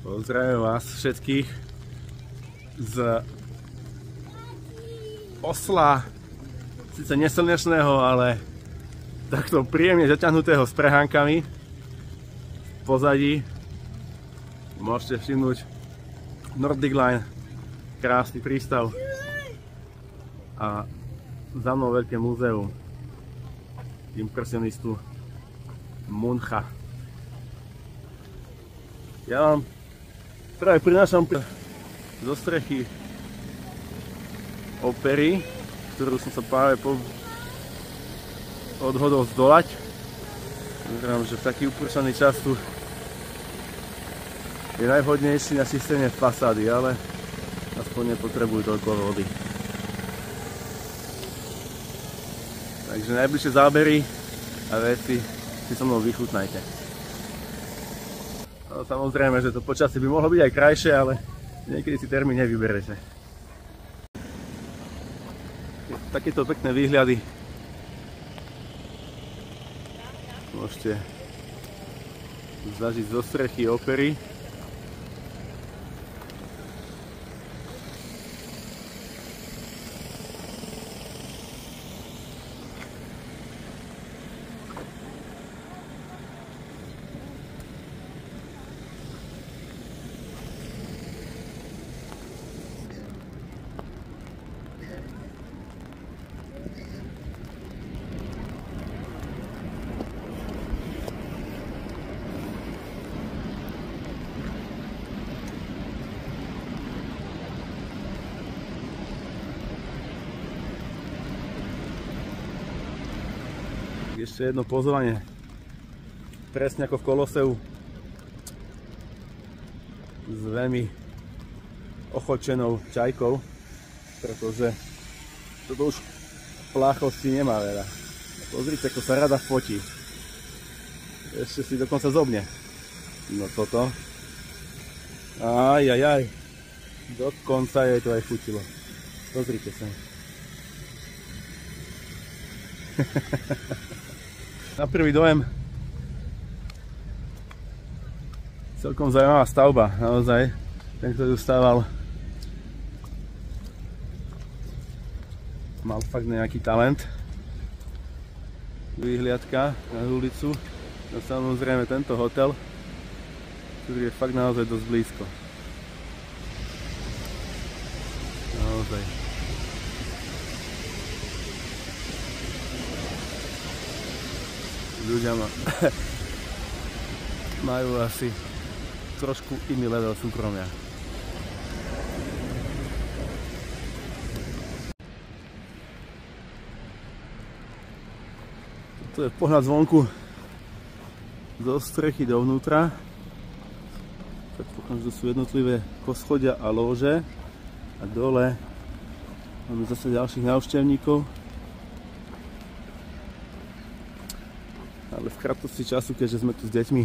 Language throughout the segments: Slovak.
Pozdravím vás všetkých z osla, síce neslnečného, ale takto príjemne zaťahnutého s prehánkami. V pozadí môžete všimnúť Nordic Line, krásny prístav a za mnou veľké múzeum impresionistu Muncha. Ja vám práve prinášam zo strechy opery, ktorú som sa práve odhodol zdolať. Vyzerám, že v taký upršaný čas tu je najvhodnejší na čistenie fasády, ale aspoň nepotrebujú toľko vody. Takže najbližšie zábery a veci si so mnou vychutnajte. No, samozrejme, že to počasie by mohlo byť aj krajšie, ale niekedy si termín nevyberete. Takéto pekné výhľady môžete zažiť zo strechy opery. Ešte jedno pozvanie, presne ako v Koloseu, s veľmi ochočenou čajkou, pretože toto už pláchosti nemá veľa. Pozrite, ako sa rada fotí. Ešte si dokonca zobne. No toto. Ajajaj. Dokonca jej to aj chutilo. Pozrite sa. Na prvý dojem celkom zaujímavá stavba, naozaj. Ten, kto ju stával, mal fakt nejaký talent. Výhliadka na ulicu, no samozrejme tento hotel, ktorý je fakt naozaj dosť blízko. Naozaj. Ľudia majú asi trošku iný level súkromia. Toto je pohľad zvonku zo strechy dovnútra. Predpokladám, že sú jednotlivé poschodia a lóže. A dole máme zase ďalších návštevníkov. Ale v krátkosti času, keďže sme tu s deťmi,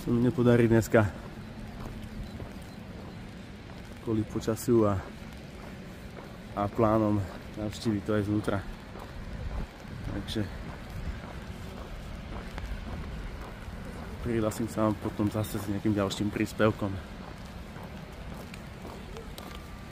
sa mi nepodarí dneska kvôli počasiu a plánom navštíviť to aj zvnútra. Takže prihlásim sa vám potom zase s nejakým ďalším príspevkom.